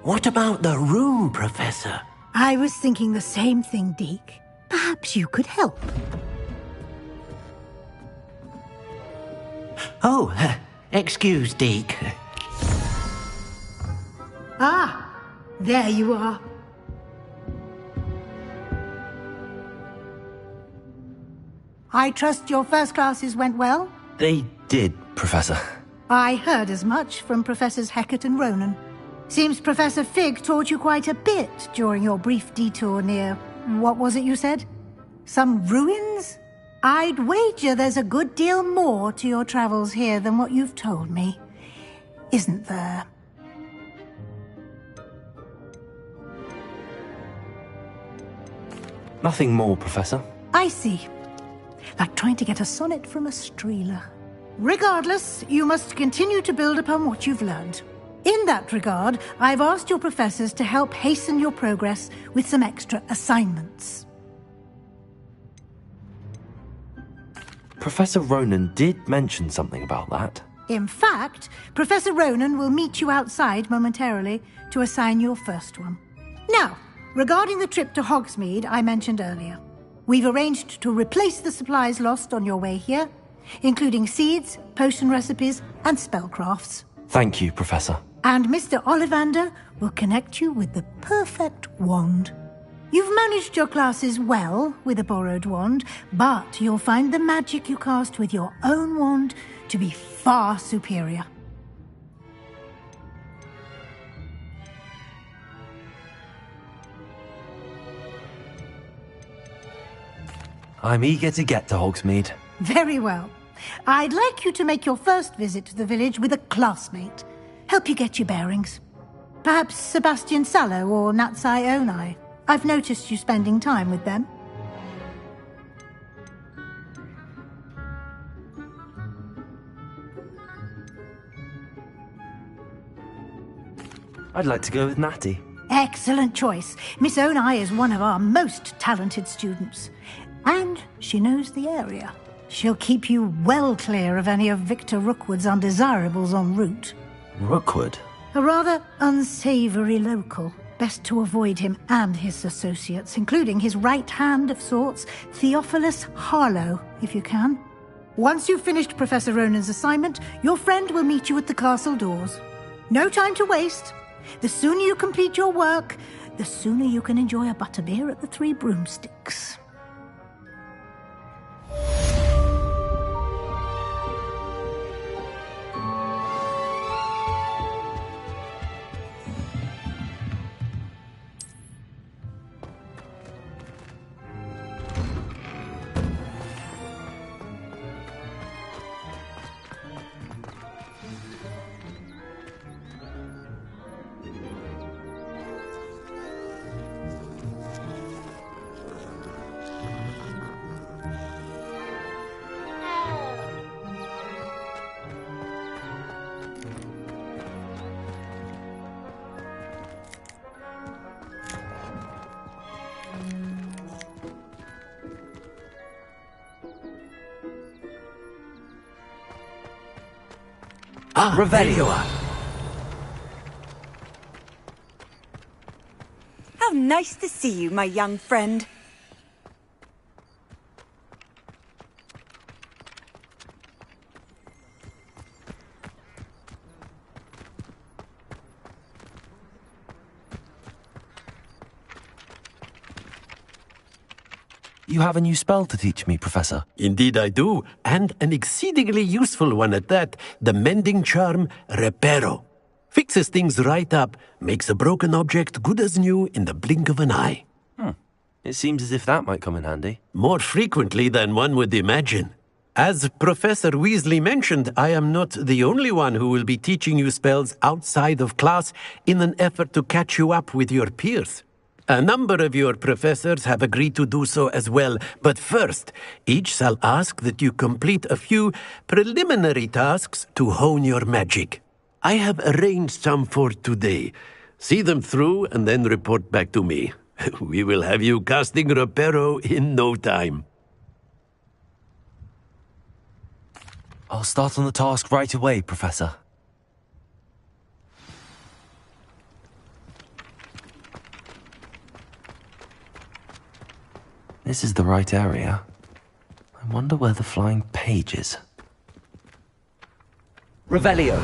What about the room, Professor? I was thinking the same thing, Deke. Perhaps you could help. Oh, excuse, Deke. Ah, there you are. I trust your first classes went well? They did, Professor. I heard as much from Professors Hecat and Ronan. Seems Professor Fig taught you quite a bit during your brief detour near... what was it you said? Some ruins? I'd wager there's a good deal more to your travels here than what you've told me. Isn't there? Nothing more, Professor. I see. Like trying to get a sonnet from a streeler. Regardless, you must continue to build upon what you've learned. In that regard, I've asked your professors to help hasten your progress with some extra assignments. Professor Ronan did mention something about that. In fact, Professor Ronan will meet you outside momentarily to assign your first one. Now, regarding the trip to Hogsmeade I mentioned earlier, we've arranged to replace the supplies lost on your way here, including seeds, potion recipes, and spellcrafts. Thank you, Professor. And Mr. Ollivander will connect you with the perfect wand. You've managed your classes well with a borrowed wand, but you'll find the magic you cast with your own wand to be far superior. I'm eager to get to Hogsmeade. Very well. I'd like you to make your first visit to the village with a classmate. Help you get your bearings. Perhaps Sebastian Sallow or Natsai Onai. I've noticed you spending time with them. I'd like to go with Natty. Excellent choice. Miss Onai is one of our most talented students. And she knows the area. She'll keep you well clear of any of Victor Rookwood's undesirables en route. Rookwood? A rather unsavory local. Best to avoid him and his associates, including his right hand of sorts, Theophilus Harlow, if you can. Once you've finished Professor Ronan's assignment, your friend will meet you at the castle doors. No time to waste. The sooner you complete your work, the sooner you can enjoy a butterbeer at the Three Broomsticks. Revelio. How nice to see you, my young friend. You have a new spell to teach me, Professor. Indeed I do, and an exceedingly useful one at that, the mending charm Reparo. Fixes things right up, makes a broken object good as new in the blink of an eye. It seems as if that might come in handy. More frequently than one would imagine. As Professor Weasley mentioned, I am not the only one who will be teaching you spells outside of class in an effort to catch you up with your peers. A number of your professors have agreed to do so as well, but first, each shall ask that you complete a few preliminary tasks to hone your magic. I have arranged some for today. See them through and then report back to me. We will have you casting Reparo in no time. I'll start on the task right away, Professor. This is the right area. I wonder where the flying page is. Revelio.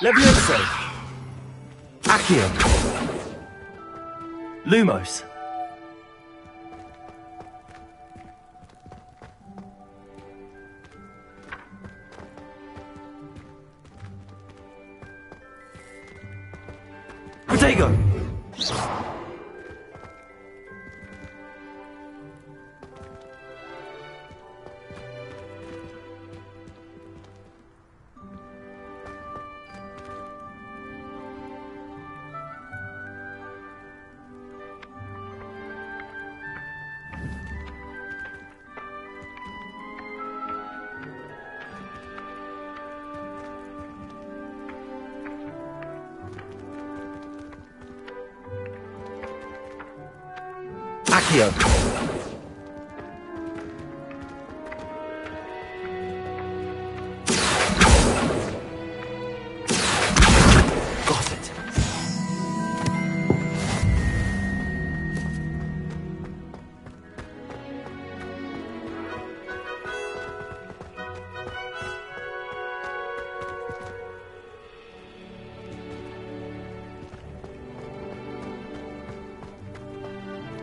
Levioso. Accio. Lumos. Protego. Accio. Got it.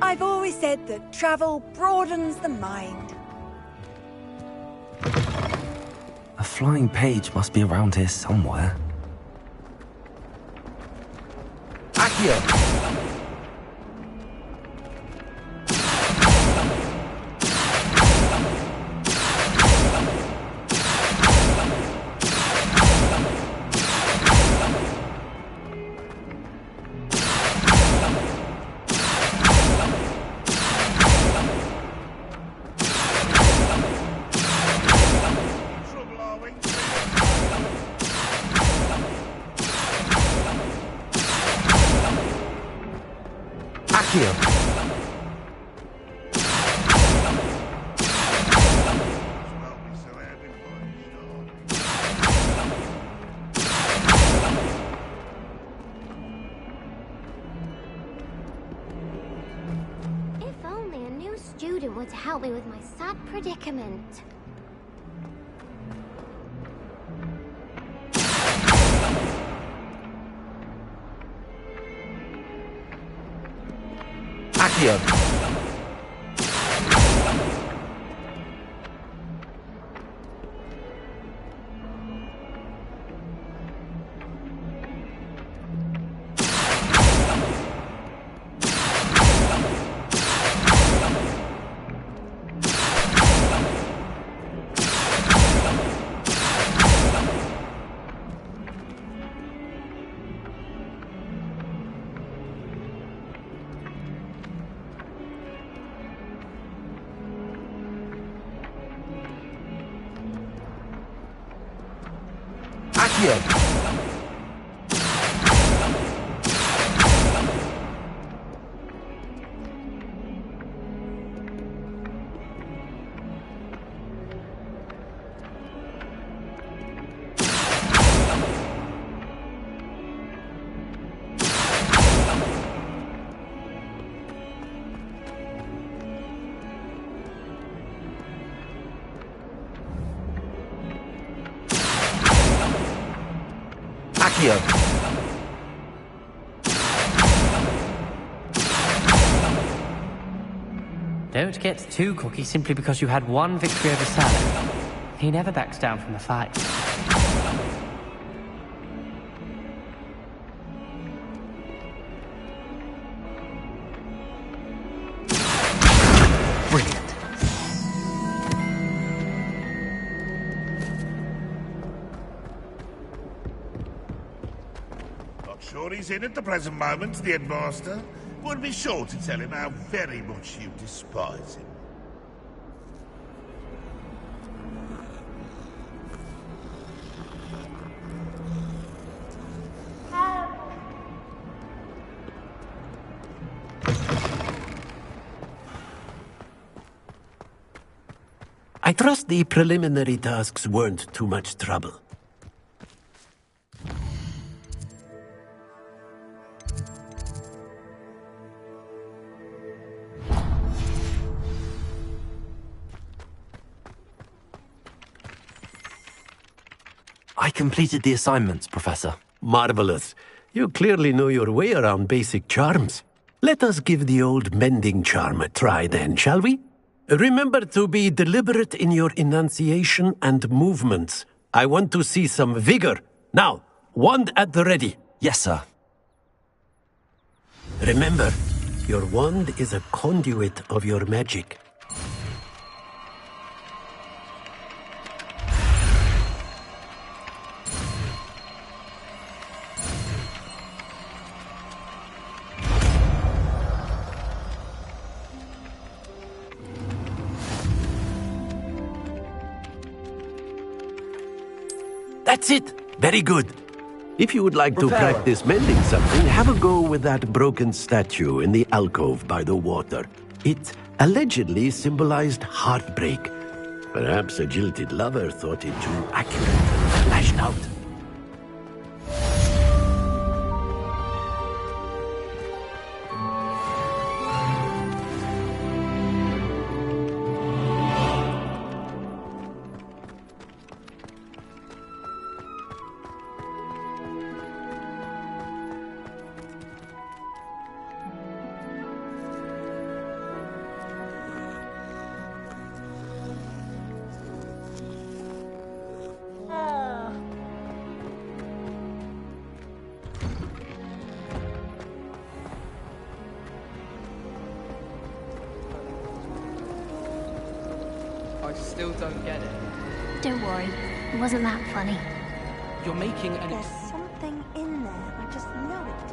I've always said that travel broadens the mind. A flying page must be around here somewhere. Accio. Accio. If only a new student were to help me with my sad predicament. Accio. Accio. Accio. Don't get too cocky simply because you had one victory over Salah. He never backs down from a fight. Brilliant. Sure he's in at the present moment, the headmaster. Would be sure to tell him how very much you despise him. I trust the preliminary tasks weren't too much trouble. I completed the assignments, Professor. Marvelous. You clearly know your way around basic charms. Let us give the old mending charm a try then, shall we? Remember to be deliberate in your enunciation and movements. I want to see some vigor. Now, wand at the ready. Yes, sir. Remember, your wand is a conduit of your magic. That's it. Very good. If you would like to practice mending something, have a go with that broken statue in the alcove by the water. It allegedly symbolized heartbreak. Perhaps a jilted lover thought it too accurate and lashed out. I still don't get it. Don't worry, it wasn't that funny. You're making an... There's something in there. I just know it.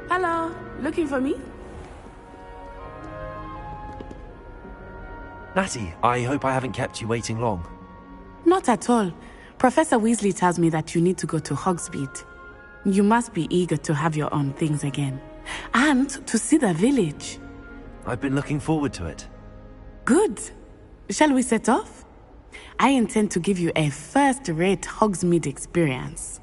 Hello, looking for me? Natty, I hope I haven't kept you waiting long. Not at all. Professor Weasley tells me that you need to go to Hogsmeade. You must be eager to have your own things again. And to see the village. I've been looking forward to it. Good. Shall we set off? I intend to give you a first-rate Hogsmeade experience.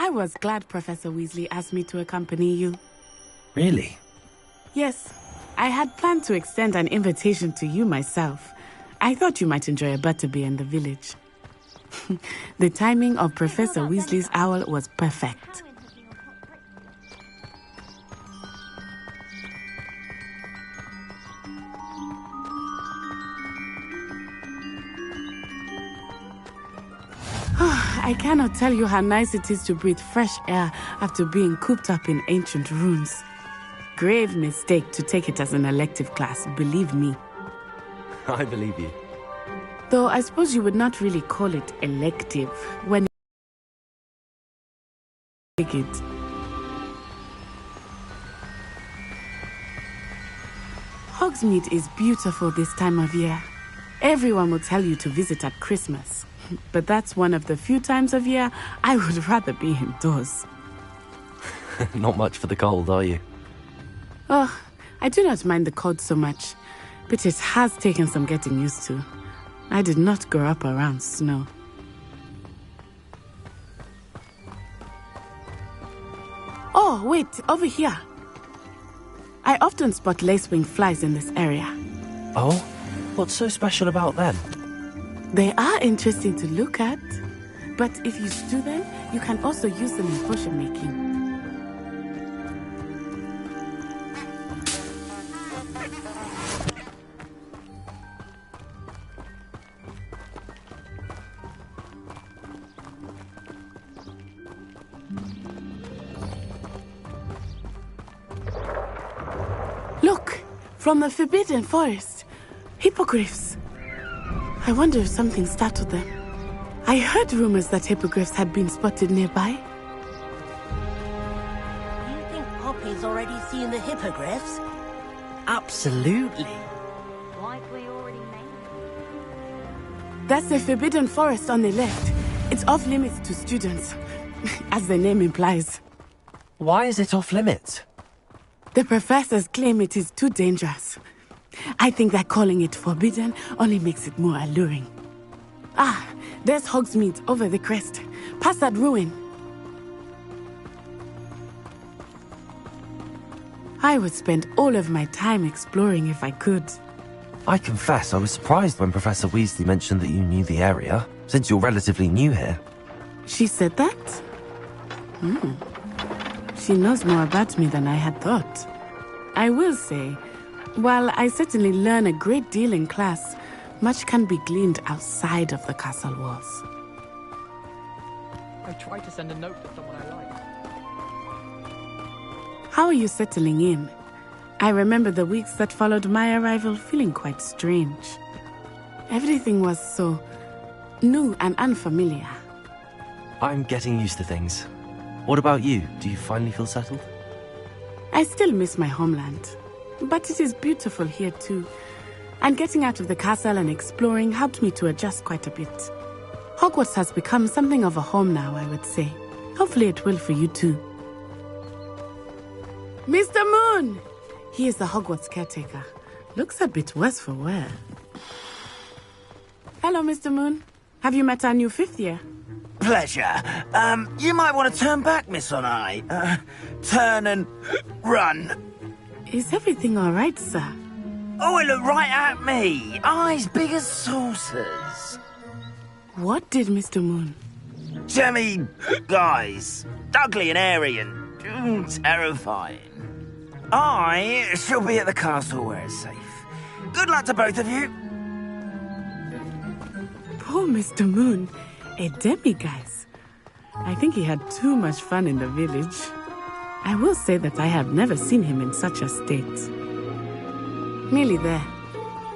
I was glad Professor Weasley asked me to accompany you. Really? Yes, I had planned to extend an invitation to you myself. I thought you might enjoy a butterbeer in the village. The timing of Professor Weasley's owl was perfect. I cannot tell you how nice it is to breathe fresh air after being cooped up in ancient ruins. Grave mistake to take it as an elective class, believe me. I believe you. Though I suppose you would not really call it elective when you take it. Hogsmeade is beautiful this time of year. Everyone will tell you to visit at Christmas. But that's one of the few times of year I would rather be indoors. Not much for the cold, are you? Oh, I do not mind the cold so much, but it has taken some getting used to. I did not grow up around snow. Oh, wait, over here. I often spot lacewing flies in this area. Oh? What's so special about them? They are interesting to look at. But if you stew them, you can also use them in potion making. Look! From the Forbidden Forest. Hippogriffs. I wonder if something startled them. I heard rumors that hippogriffs had been spotted nearby. Do you think Poppy's already seen the hippogriffs? Absolutely. Likely already made. That's the Forbidden Forest on the left. It's off limits to students, as the name implies. Why is it off limits? The professors claim it is too dangerous. I think that calling it forbidden only makes it more alluring. Ah, there's Hogsmeade over the crest. Past that ruin. I would spend all of my time exploring if I could. I confess I was surprised when Professor Weasley mentioned that you knew the area, since you're relatively new here. She said that? She knows more about me than I had thought. I will say, while I certainly learn a great deal in class, much can be gleaned outside of the castle walls. I tried to send a note to someone I like. How are you settling in? I remember the weeks that followed my arrival feeling quite strange. Everything was so new and unfamiliar. I'm getting used to things. What about you? Do you finally feel settled? I still miss my homeland, but it is beautiful here too. And getting out of the castle and exploring helped me to adjust quite a bit. Hogwarts has become something of a home now, I would say. Hopefully it will for you too. Mr. Moon! He is the Hogwarts caretaker. Looks a bit worse for wear. Hello, Mr. Moon. Have you met our new fifth year? Pleasure. You might want to turn back, Miss Onai. Turn and run. Is everything all right, sir? Oh, it looked right at me. Eyes big as saucers. What did Mr. Moon? Jemmy guys. Ugly and airy and terrifying. I shall be at the castle where it's safe. Good luck to both of you. Poor Mr. Moon. A demiguise. I think he had too much fun in the village. I will say that I have never seen him in such a state. Nearly there.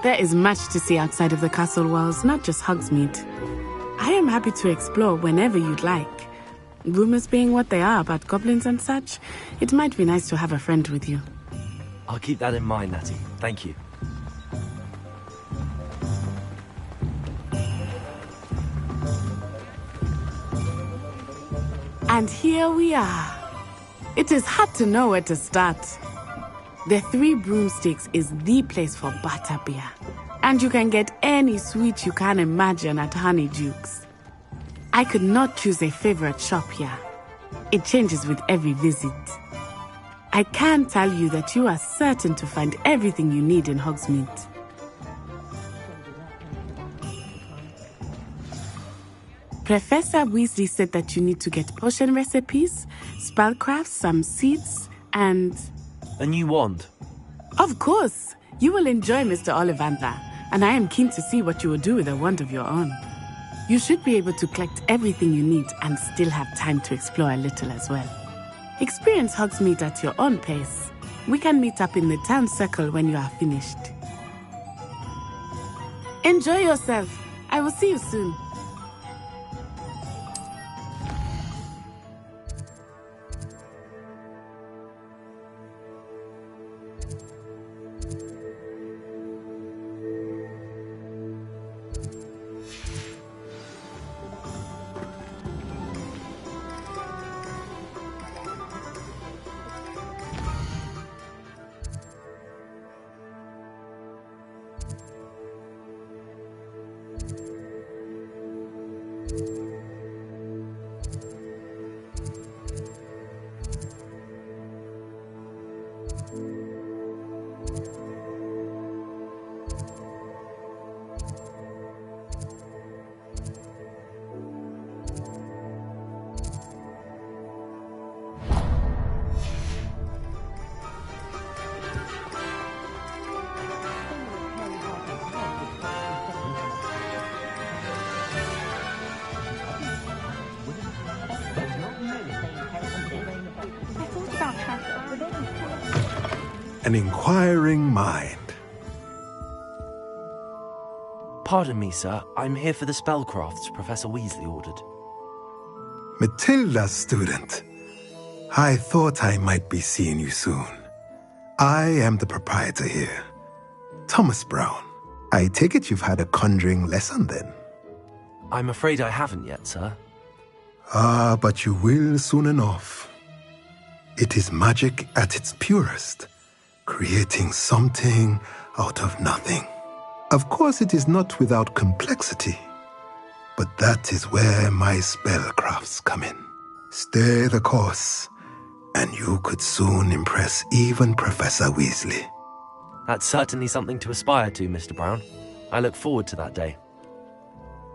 There is much to see outside of the castle walls, not just Hogsmeade. I am happy to explore whenever you'd like. Rumors being what they are about goblins and such, it might be nice to have a friend with you. I'll keep that in mind, Natty. Thank you. And here we are. It is hard to know where to start. The Three Broomsticks is the place for butterbeer. And you can get any sweet you can imagine at Honeydukes. I could not choose a favorite shop here. It changes with every visit. I can tell you that you are certain to find everything you need in Hogsmeade. Professor Weasley said that you need to get potion recipes, spellcrafts, some seeds, and... A new wand? Of course! You will enjoy Mr. Ollivander, and I am keen to see what you will do with a wand of your own. You should be able to collect everything you need and still have time to explore a little as well. Experience Hogsmeade at your own pace. We can meet up in the town circle when you are finished. Enjoy yourself. I will see you soon. an inquiring mind. Pardon me, sir. I'm here for the spellcrafts Professor Weasley ordered. Matilda's student. I thought I might be seeing you soon. I am the proprietor here, Thomas Brown. I take it you've had a conjuring lesson then? I'm afraid I haven't yet, sir. Ah, but you will soon enough. It is magic at its purest, creating something out of nothing. Of course, it is not without complexity, but that is where my spellcrafts come in. Stay the course, and you could soon impress even Professor Weasley. That's certainly something to aspire to, Mr. Brown. I look forward to that day.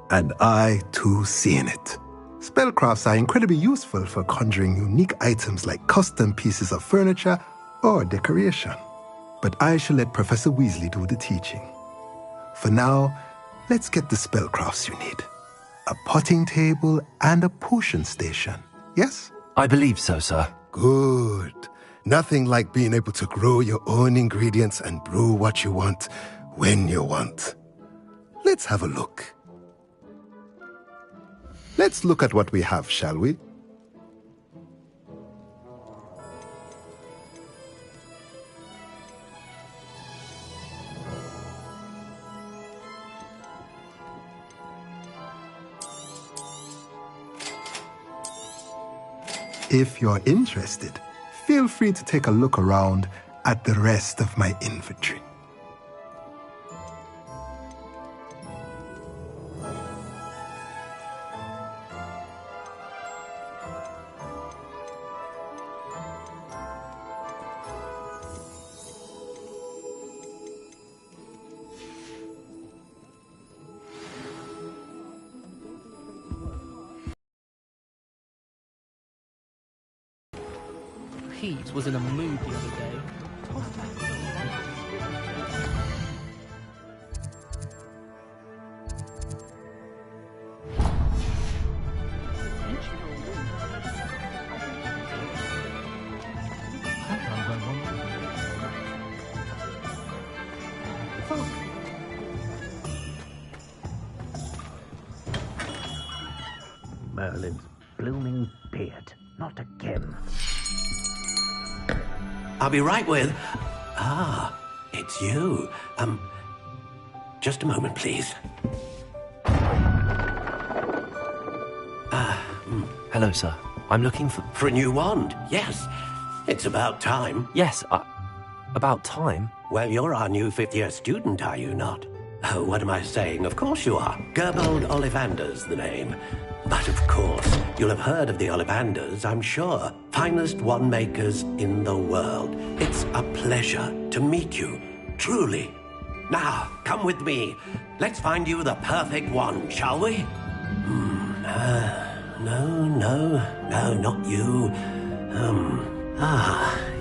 And I, too, seeing it. Spellcrafts are incredibly useful for conjuring unique items like custom pieces of furniture or decoration. But I shall let Professor Weasley do the teaching. For now, let's get the spellcrafts you need. A potting table and a potion station, yes? I believe so, sir. Good. Nothing like being able to grow your own ingredients and brew what you want when you want. Let's have a look. Let's look at what we have, shall we? If you're interested, feel free to take a look around at the rest of my inventory. Pete was in a mood the other day. Merlin's blooming beard. Not again. I'll be right with... Ah, it's you. Just a moment, please. Hello, sir. I'm looking for... For a new wand, yes. It's about time. Yes, about time? Well, you're our new fifth-year student, are you not? Oh, what am I saying? Of course you are. Gerbold Ollivander's the name. But of course, you'll have heard of the Ollivanders, I'm sure. Finest wand makers in the world. It's a pleasure to meet you, truly. Now, come with me. Let's find you the perfect wand, shall we? No, not you.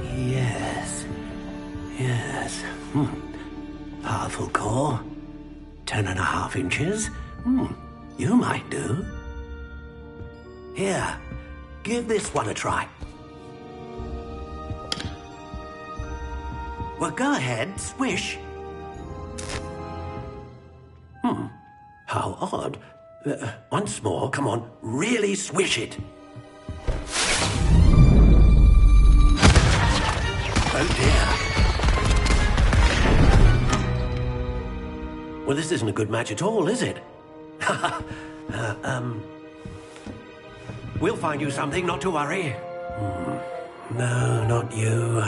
Yes. Powerful core. 10.5 inches. You might do. Here, give this one a try. Well, go ahead, swish. How odd. Once more, come on, really swish it. Oh dear. Well, this isn't a good match at all, is it? We'll find you something, not to worry. No, not you.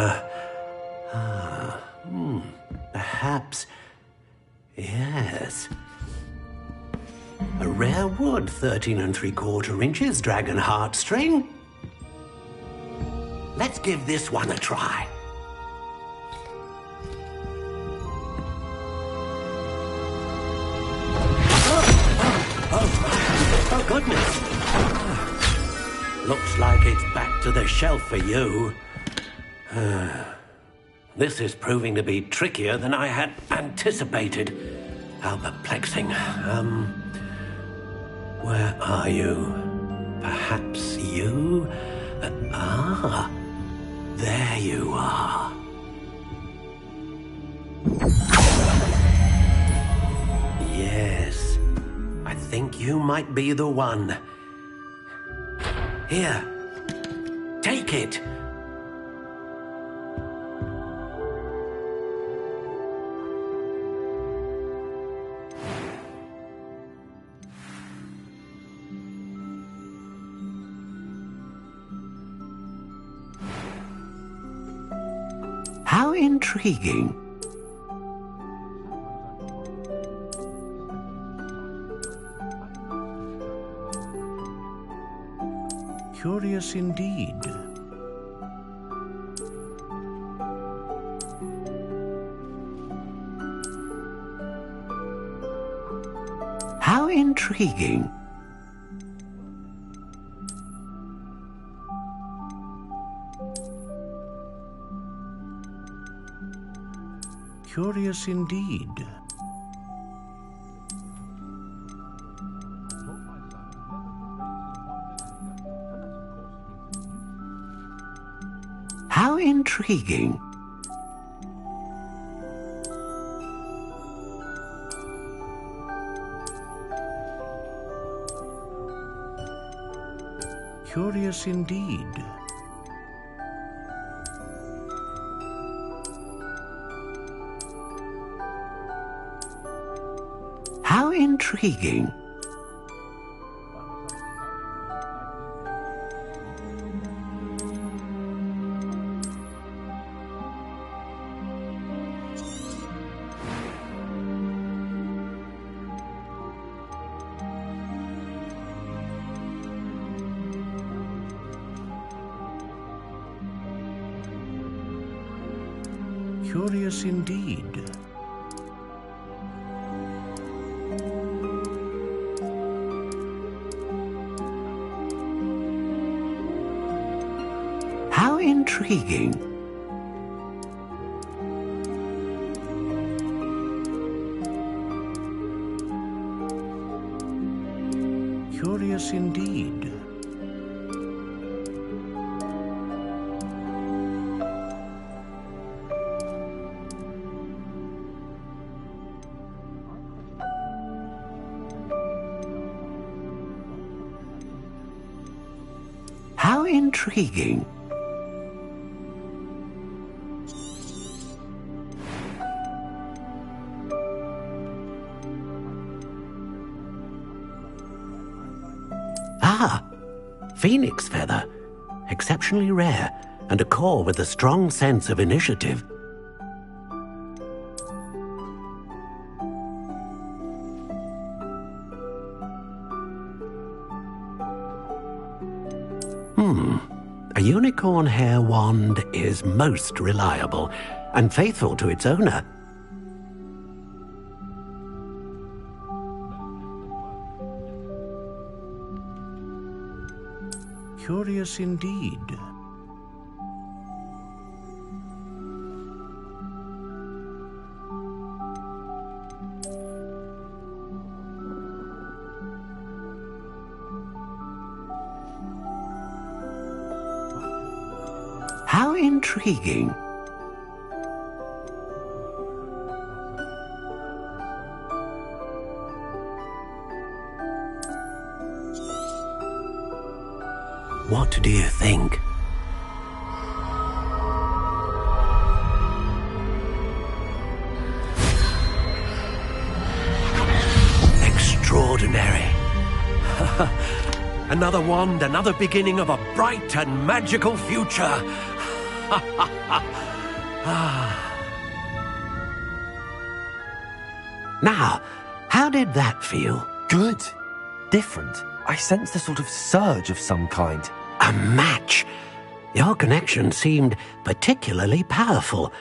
Perhaps... Yes. A rare wood, 13 3/4 inches, dragon heartstring. Let's give this one a try. Oh, goodness. Looks like it's back to the shelf for you. This is proving to be trickier than I had anticipated. How perplexing. Where are you? Perhaps you? There you are. Yes. I think you might be the one. Here. Take it. How intriguing. Curious indeed. How intriguing. Curious indeed. How intriguing. Curious indeed. How intriguing. Curious indeed. How intriguing. Curious indeed. How intriguing. Ah, phoenix feather. Exceptionally rare, and a core with a strong sense of initiative. A unicorn hair wand is most reliable and faithful to its owner. Curious indeed. How intriguing. What do you think? Extraordinary. Another wand, another beginning of a bright and magical future. Now, how did that feel? Good. Different. I sensed a sort of surge of some kind. A match. Your connection seemed particularly powerful.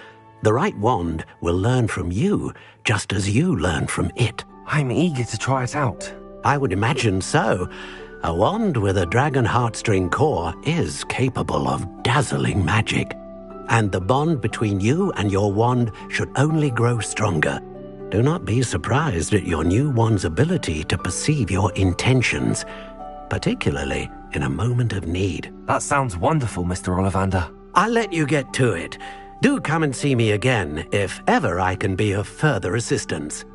The right wand will learn from you, just as you learn from it. I'm eager to try it out. I would imagine so. A wand with a dragon heartstring core is capable of dazzling magic. And the bond between you and your wand should only grow stronger. Do not be surprised at your new wand's ability to perceive your intentions, particularly in a moment of need. That sounds wonderful, Mr. Ollivander. I'll let you get to it. Do come and see me again if ever I can be of further assistance.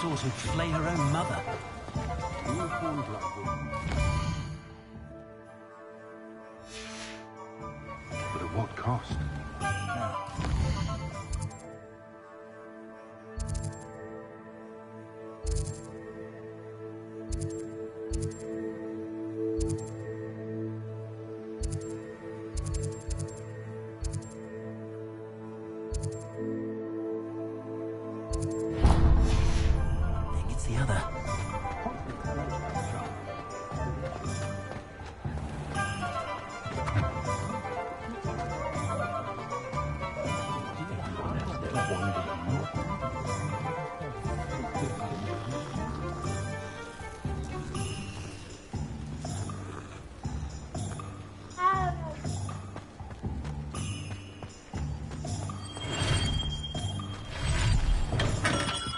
Who'd flay her own mother. But at what cost? The other.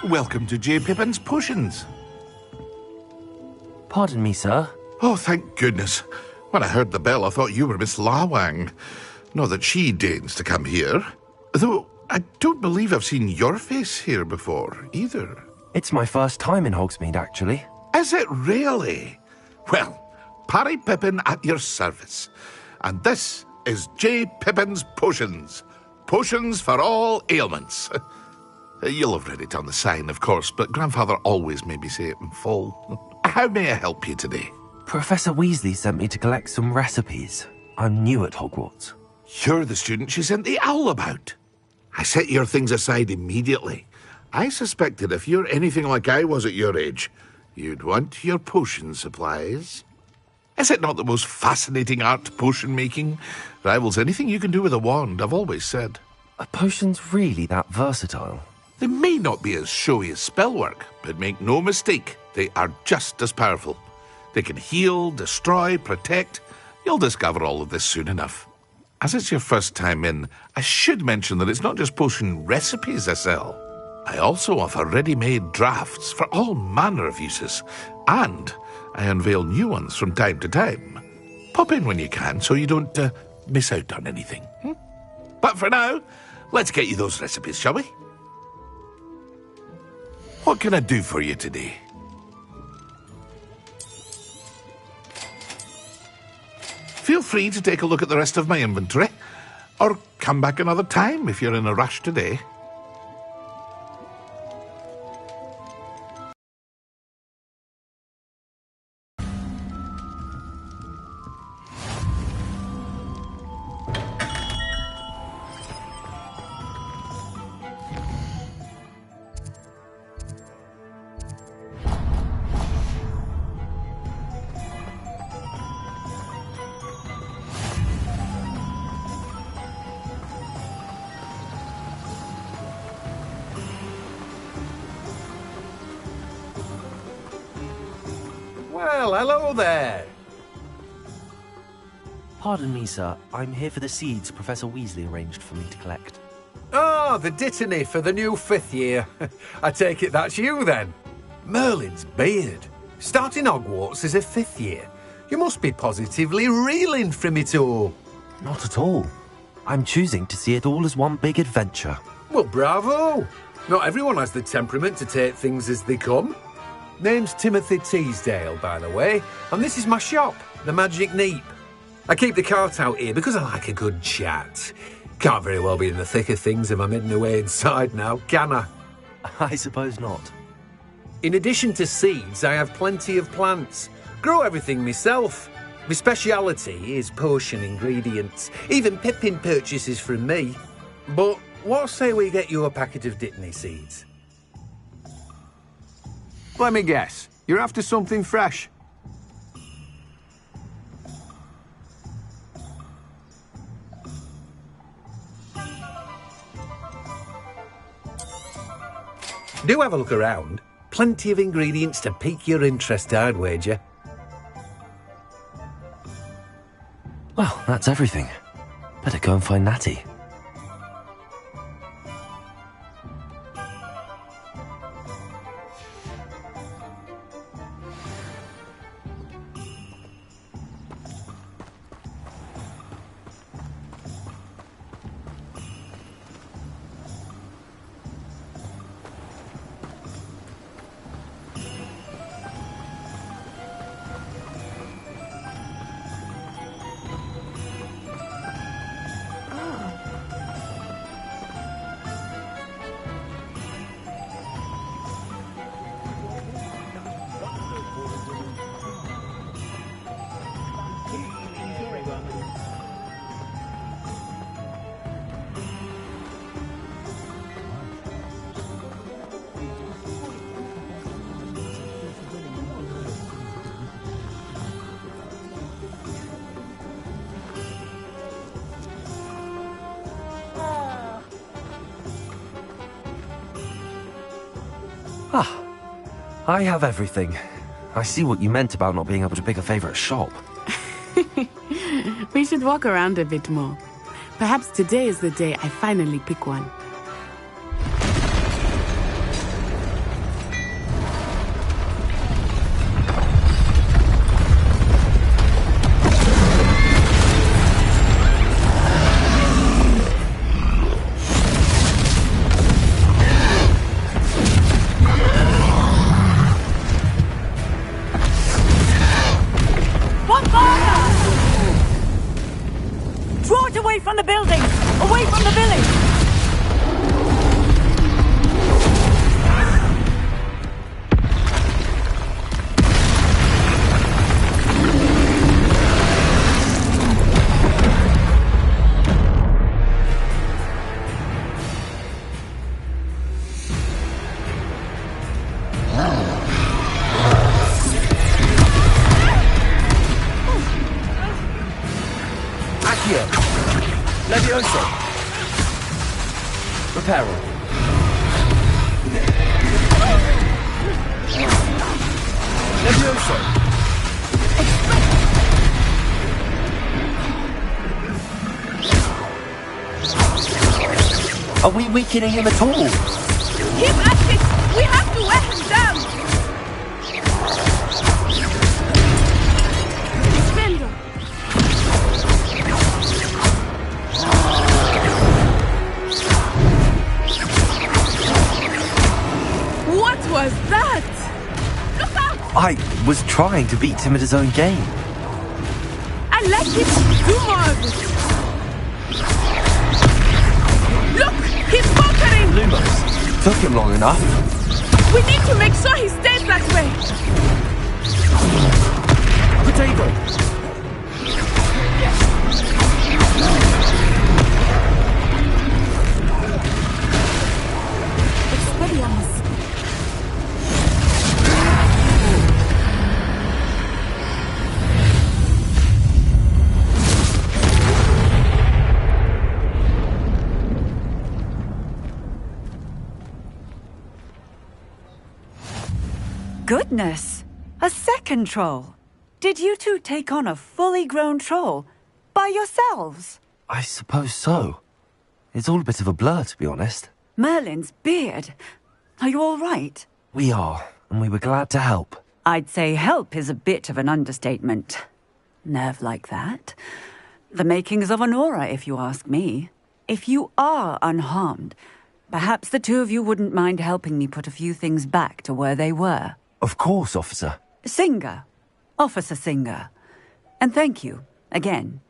Welcome to J. Pippin's Potions. Pardon me, sir. Oh, thank goodness. When I heard the bell, I thought you were Miss Lawang. Not that she deigns to come here. Though I don't believe I've seen your face here before, either. It's my first time in Hogsmeade, actually. Is it really? Well, Parry Pippin at your service. And this is J. Pippin's Potions. Potions for all ailments. You'll have read it on the sign, of course, but Grandfather always made me say it in full. How may I help you today? Professor Weasley sent me to collect some recipes. I'm new at Hogwarts. You're the student she sent the owl about. I set your things aside immediately. I suspected if you're anything like I was at your age, you'd want your potion supplies. Is it not the most fascinating art, potion making? Rivals anything you can do with a wand, I've always said. Are potions really that versatile? They may not be as showy as spellwork, but make no mistake, they are just as powerful. They can heal, destroy, protect. You'll discover all of this soon enough. As it's your first time in, I should mention that it's not just potion recipes I sell. I also offer ready-made drafts for all manner of uses, and I unveil new ones from time to time. Pop in when you can so you don't miss out on anything. But for now, let's get you those recipes, shall we? What can I do for you today? Feel free to take a look at the rest of my inventory, or come back another time if you're in a rush today. Well, hello there. Pardon me, sir. I'm here for the seeds Professor Weasley arranged for me to collect. Oh, the dittany for the new 5th year. I take it that's you, then. Merlin's beard. Starting Hogwarts as a 5th year. You must be positively reeling from it all. Not at all. I'm choosing to see it all as one big adventure. Well, bravo. Not everyone has the temperament to take things as they come. Name's Timothy Teasdale, by the way, and this is my shop, the Magic Neep. I keep the cart out here because I like a good chat. Can't very well be in the thick of things if I'm hidden away inside now, can I? I suppose not. In addition to seeds, I have plenty of plants. Grow everything myself. My speciality is potion ingredients. Even Pippin purchases from me. But what say we get you a packet of Dittany seeds? Let me guess. You're after something fresh. Do have a look around. Plenty of ingredients to pique your interest, I'd wager. Well, that's everything. Better go and find Natty. Ah, I have everything. I see what you meant about not being able to pick a favourite shop. We should walk around a bit more. Perhaps today is the day I finally pick one. Draw it away from the building! Away from the village! Levioso. Reparo. Levioso. Are we weakening him at all? Keep at it! We have to wear him down! Defender! What was that? Look out! I was trying to beat him at his own game. And let him do more of it. Look! He's faltering! Lumos, took him long enough. We need to make sure he stays that way. Potato. Expelliarmus. Goodness! A second troll! Did you two take on a fully grown troll? By yourselves? I suppose so. It's all a bit of a blur, to be honest. Merlin's beard. Are you all right? We are, and we were glad to help. I'd say help is a bit of an understatement. Nerve like that. The makings of an aura, if you ask me. If you are unharmed, perhaps the two of you wouldn't mind helping me put a few things back to where they were. Of course, officer. Singer. Officer Singer. And thank you, again.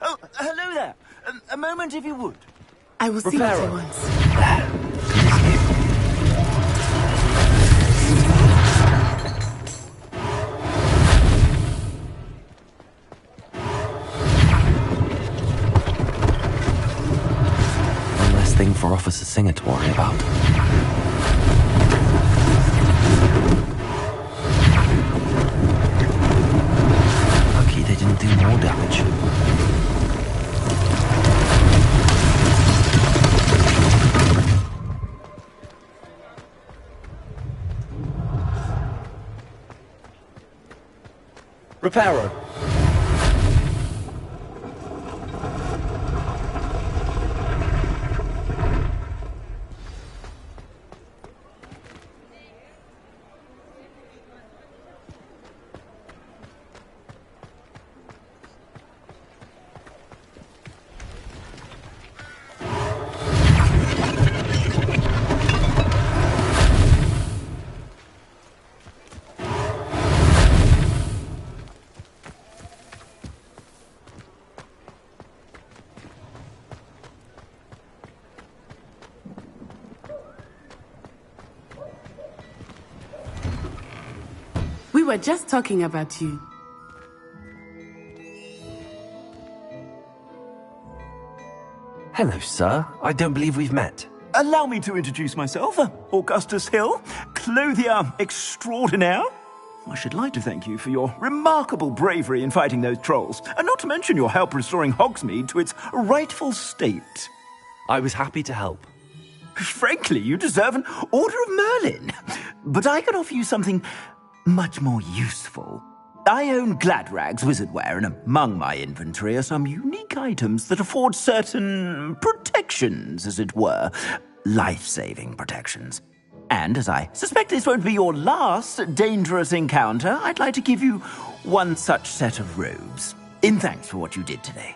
Oh, hello there. A moment if you would. I will see what he wants. One less thing for Officer Singer to worry about. Okie Reparo. We were just talking about you. Hello, sir. I don't believe we've met. Allow me to introduce myself. Augustus Hill, clothier extraordinaire. I should like to thank you for your remarkable bravery in fighting those trolls, and not to mention your help restoring Hogsmeade to its rightful state. I was happy to help. Frankly, you deserve an Order of Merlin. But I can offer you something much more useful. I own Gladrag's wizardware, and among my inventory are some unique items that afford certain protections, as it were. Life-saving protections. And as I suspect this won't be your last dangerous encounter, I'd like to give you one such set of robes, in thanks for what you did today.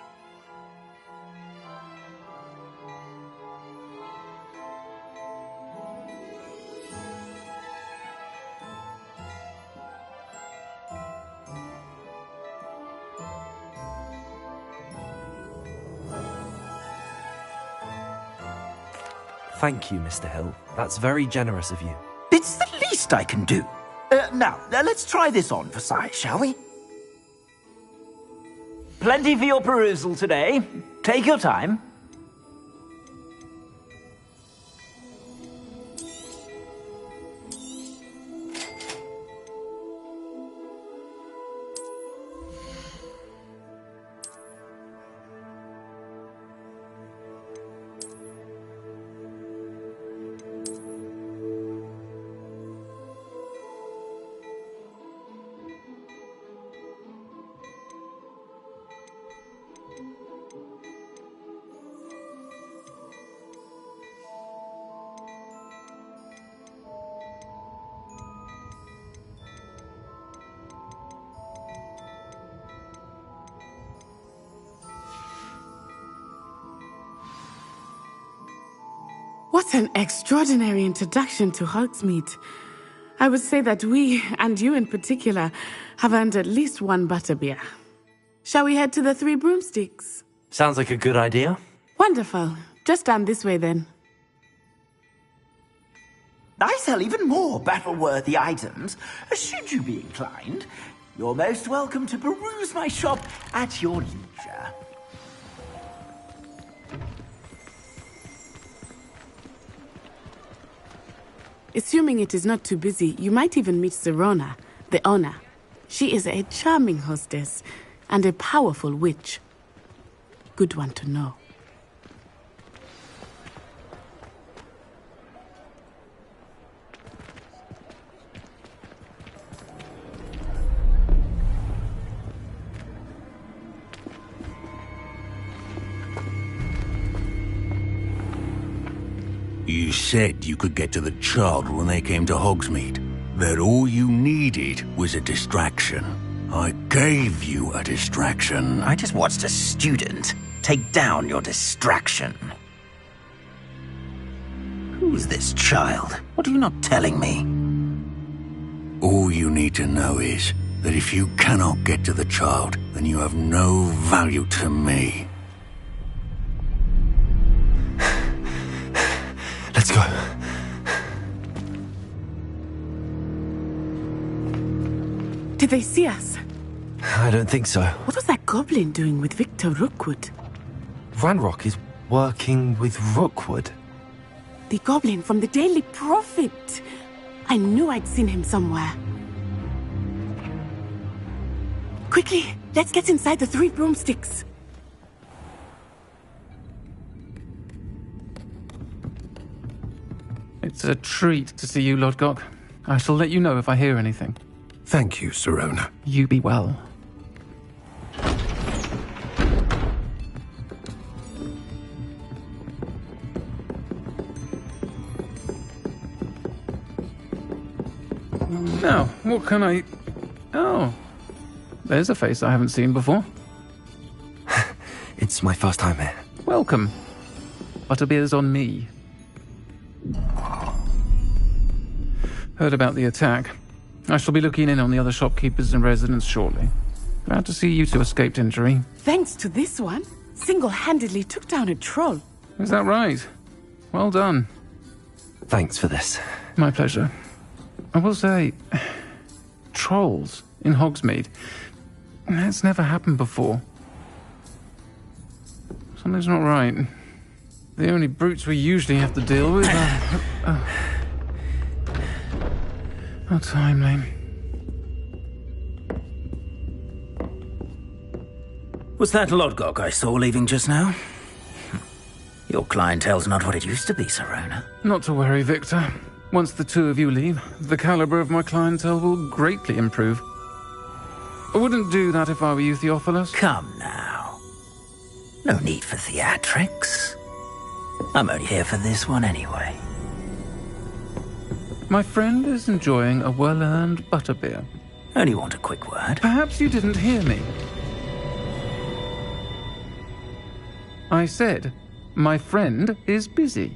Thank you, Mr. Hill. That's very generous of you. It's the least I can do. Now, let's try this on for size, shall we? Plenty for your perusal today. Take your time. What an extraordinary introduction to Hogsmeade. I would say that we, and you in particular, have earned at least one butterbeer. Shall we head to the Three Broomsticks? Sounds like a good idea. Wonderful. Just down this way then. I sell even more battle-worthy items. Should you be inclined, you're most welcome to peruse my shop at your leisure. Assuming it is not too busy, you might even meet Sirona, the owner. She is a charming hostess and a powerful witch. Good one to know. You said you could get to the child when they came to Hogsmeade. That all you needed was a distraction. I gave you a distraction. I just watched a student take down your distraction. Who's this child? What are you not telling me? All you need to know is that if you cannot get to the child, then you have no value to me. Let's go. Did they see us? I don't think so. What was that goblin doing with Victor Rookwood? Ranrock is working with Rookwood. The goblin from the Daily Prophet. I knew I'd seen him somewhere. Quickly, let's get inside the Three Broomsticks. It's a treat to see you, Lord Gok. I shall let you know if I hear anything. Thank you, Sirona. You be well. Now, what can I... Oh, there's a face I haven't seen before. It's my first time here. Welcome. Butterbeer's on me. Heard about the attack. I shall be looking in on the other shopkeepers and residents shortly. Glad to see you two escaped injury. Thanks to this one, single-handedly took down a troll. Is that right? Well done. Thanks for this. My pleasure. I will say, trolls in Hogsmeade. That's never happened before. Something's not right. The only brutes we usually have to deal with are... How timely. Was that Lodgok I saw leaving just now? Your clientele's not what it used to be, Serona. Not to worry, Victor. Once the two of you leave, the caliber of my clientele will greatly improve. I wouldn't do that if I were you, Theophilus. Come now. No need for theatrics. I'm only here for this one anyway. My friend is enjoying a well-earned butterbeer. Only want a quick word. Perhaps you didn't hear me. I said, my friend is busy.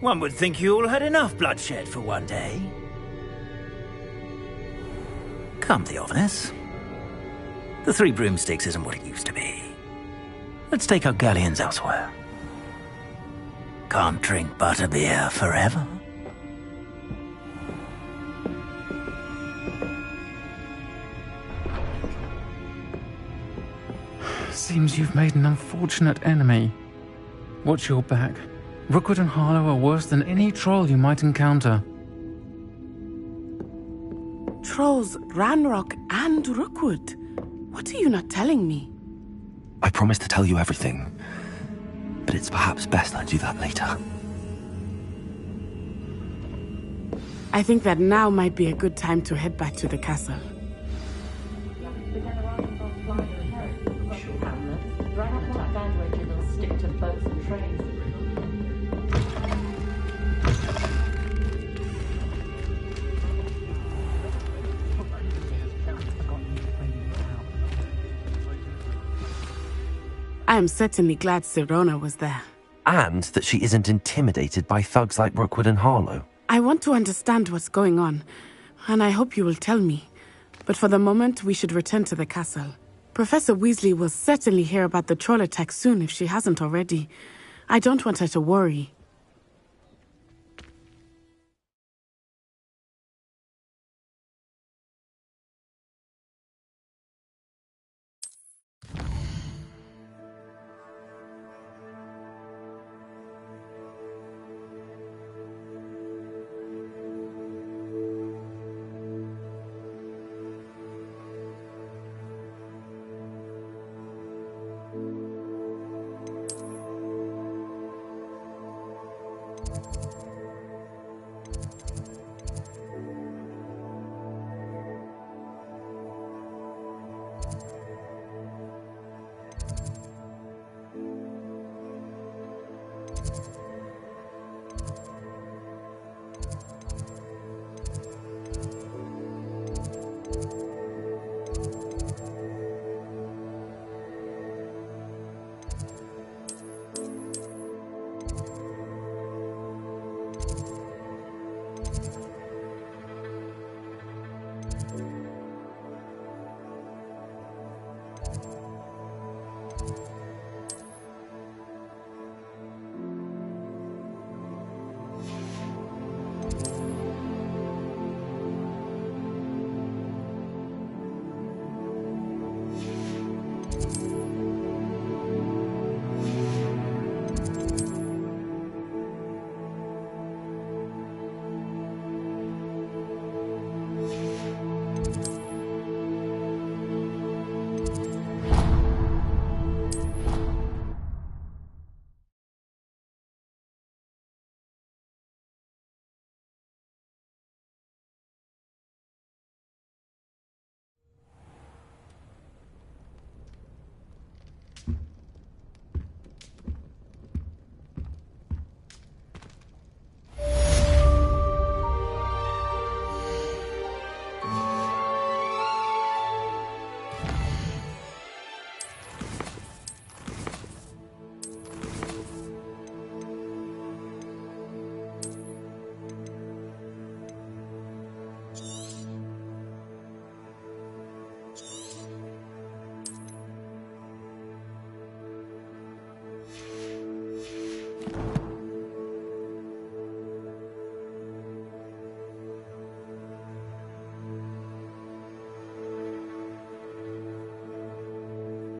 One would think you all had enough bloodshed for one day. Come, Theophilus. The Three Broomsticks isn't what it used to be. Let's take our galleons elsewhere. Can't drink butterbeer forever. Seems you've made an unfortunate enemy. Watch your back. Rookwood and Harlow are worse than any troll you might encounter. Trolls, Ranrock, and Rookwood. What are you not telling me? I promised to tell you everything, but it's perhaps best I do that later. I think that now might be a good time to head back to the castle. I am certainly glad Serona was there. And that she isn't intimidated by thugs like Rookwood and Harlow. I want to understand what's going on, and I hope you will tell me. But for the moment, we should return to the castle. Professor Weasley will certainly hear about the troll attack soon if she hasn't already. I don't want her to worry.